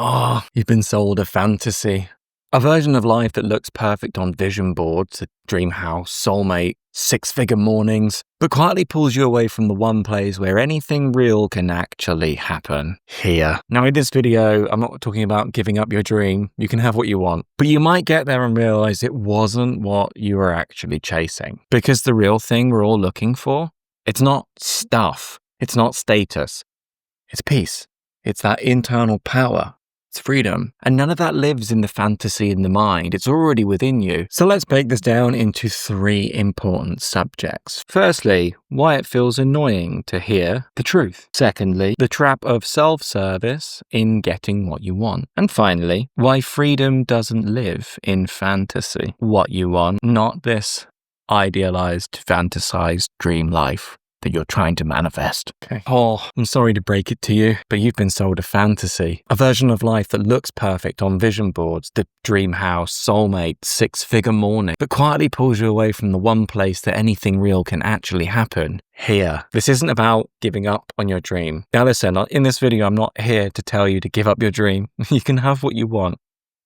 Oh, you've been sold a fantasy. A version of life that looks perfect on vision boards, a dream house, soulmate, six-figure mornings, but quietly pulls you away from the one place where anything real can actually happen. Here. Now in this video, I'm not talking about giving up your dream. You can have what you want. But you might get there and realize it wasn't what you were actually chasing. Because the real thing we're all looking for, it's not stuff. It's not status. It's peace. It's that internal power. It's freedom. And none of that lives in the fantasy in the mind. It's already within you. So let's break this down into 3 important subjects. Firstly, why it feels annoying to hear the truth. Secondly, the trap of self-service in getting what you want. And finally, why freedom doesn't live in fantasy. What you want, not this idealized, fantasized dream life that you're trying to manifest. Okay. Oh, I'm sorry to break it to you, but you've been sold a fantasy. A version of life that looks perfect on vision boards, the dream house, soulmate, six-figure morning, but quietly pulls you away from the one place that anything real can actually happen. Here. This isn't about giving up on your dream. Now listen, in this video, I'm not here to tell you to give up your dream. You can have what you want.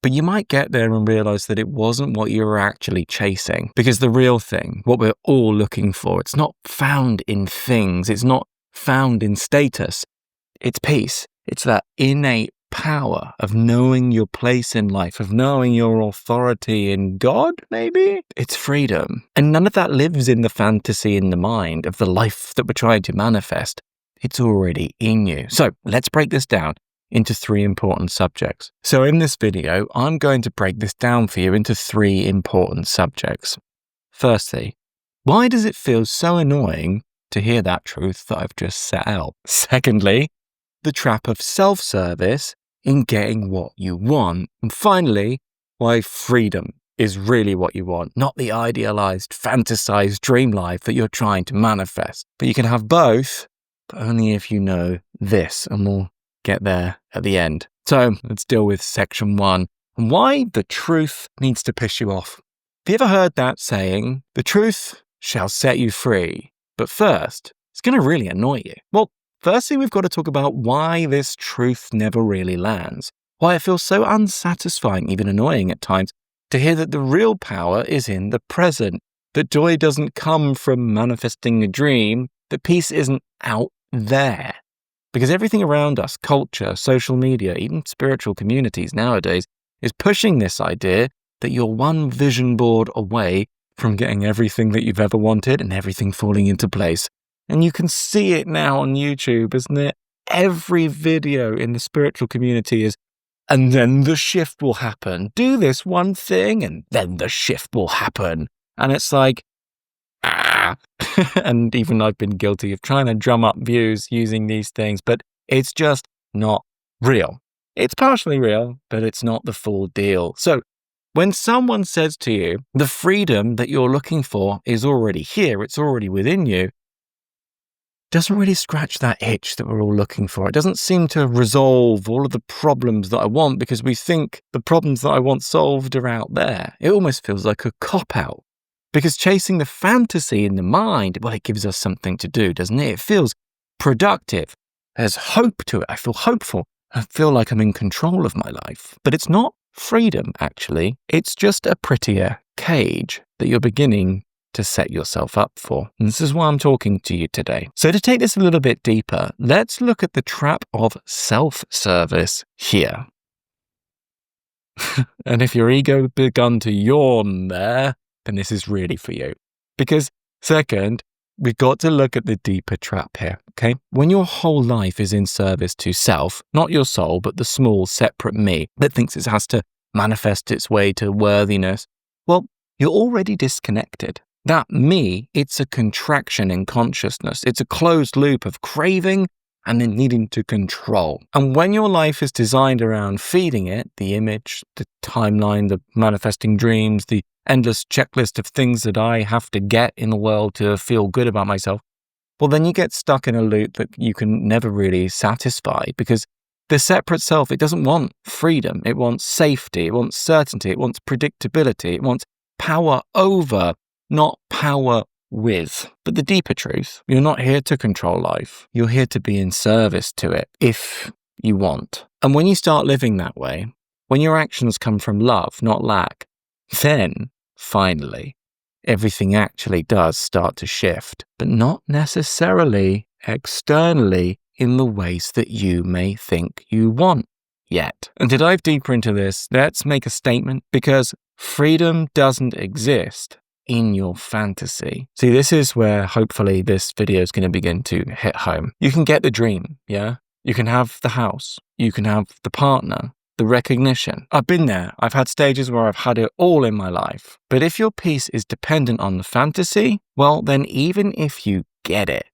But you might get there and realize that it wasn't what you were actually chasing. Because the real thing, what we're all looking for, it's not found in things. It's not found in status. It's peace. It's that innate power of knowing your place in life, of knowing your authority in God, maybe? It's freedom. And none of that lives in the fantasy in the mind of the life that we're trying to manifest. It's already in you. So let's break this down into 3 important subjects. So in this video, I'm going to break this down for you into 3 important subjects. Firstly, why does it feel so annoying to hear that truth that I've just set out? Secondly, the trap of self-service in getting what you want. And finally, why freedom is really what you want, not the idealized, fantasized dream life that you're trying to manifest. But you can have both, but only if you know this, and we'll get there at the end. So let's deal with section 1 and why the truth needs to piss you off. Have you ever heard that saying, the truth shall set you free, but first, it's going to really annoy you? Well, firstly, we've got to talk about why this truth never really lands, why it feels so unsatisfying, even annoying at times, to hear that the real power is in the present, that joy doesn't come from manifesting a dream, that peace isn't out there. Because everything around us, culture, social media, even spiritual communities nowadays, is pushing this idea that you're one vision board away from getting everything that you've ever wanted and everything falling into place. And you can see it now on YouTube, isn't it? Every video in the spiritual community is, and then the shift will happen. Do this one thing and then the shift will happen. And it's like, and even I've been guilty of trying to drum up views using these things, but it's just not real. It's partially real, but it's not the full deal. So when someone says to you, the freedom that you're looking for is already here, it's already within you, doesn't really scratch that itch that we're all looking for. It doesn't seem to resolve all of the problems that I want because we think the problems that I want solved are out there. It almost feels like a cop-out. Because chasing the fantasy in the mind, well, it gives us something to do, doesn't it? It feels productive. There's hope to it. I feel hopeful. I feel like I'm in control of my life. But it's not freedom, actually. It's just a prettier cage that you're beginning to set yourself up for. And this is why I'm talking to you today. So to take this a little bit deeper, let's look at the trap of self-service here. And if your ego begun to yawn there, then this is really for you. Because second, we've got to look at the deeper trap here, okay? When your whole life is in service to self, not your soul, but the small, separate me that thinks it has to manifest its way to worthiness, well, you're already disconnected. That me, it's a contraction in consciousness. It's a closed loop of craving and then needing to control. And when your life is designed around feeding it, the image, the timeline, the manifesting dreams, the endless checklist of things that I have to get in the world to feel good about myself, well, then you get stuck in a loop that you can never really satisfy because the separate self, it doesn't want freedom. It wants safety. It wants certainty. It wants predictability. It wants power over, not power with. But the deeper truth, you're not here to control life. You're here to be in service to it. If you want. And when you start living that way, when your actions come from love, not lack, then, finally, everything actually does start to shift, but not necessarily externally in the ways that you may think you want yet. And to dive deeper into this, let's make a statement, because freedom doesn't exist in your fantasy. See, this is where hopefully this video is going to begin to hit home. You can get the dream, yeah? You can have the house, you can have the partner, the recognition. I've been there. I've had stages where I've had it all in my life. But if your peace is dependent on the fantasy, well, then even if you get it,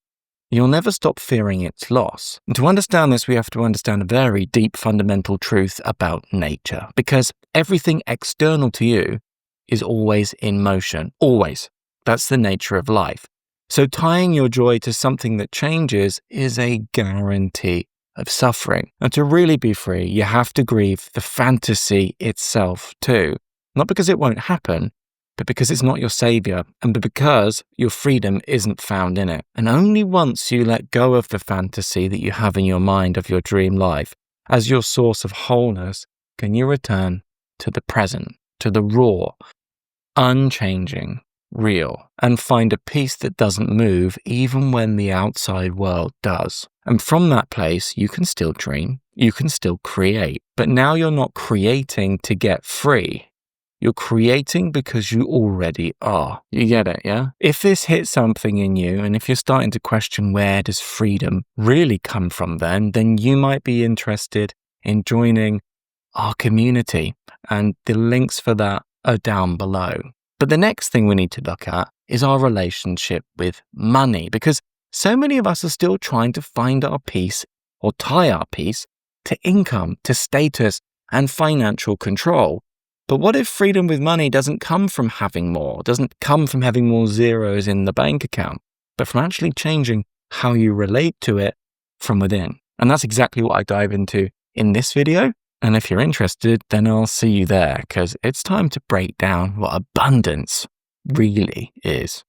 you'll never stop fearing its loss. And to understand this, we have to understand a very deep fundamental truth about nature, because everything external to you is always in motion. Always. That's the nature of life. So tying your joy to something that changes is a guarantee of suffering. And to really be free, you have to grieve the fantasy itself too. Not because it won't happen, but because it's not your savior, and because your freedom isn't found in it. And only once you let go of the fantasy that you have in your mind of your dream life as your source of wholeness can you return to the present, to the raw, unchanging, real, and find a peace that doesn't move even when the outside world does. And from that place, you can still dream, you can still create, but now you're not creating to get free. You're creating because you already are. You get it, yeah? If this hits something in you, and if you're starting to question where does freedom really come from then you might be interested in joining our community, and the links for that are down below. But the next thing we need to look at is our relationship with money, because so many of us are still trying to find our peace or tie our peace to income, to status, and financial control. But what if freedom with money doesn't come from having more, doesn't come from having more zeros in the bank account, but from actually changing how you relate to it from within? And that's exactly what I dive into in this video. And if you're interested, then I'll see you there, because it's time to break down what abundance really is.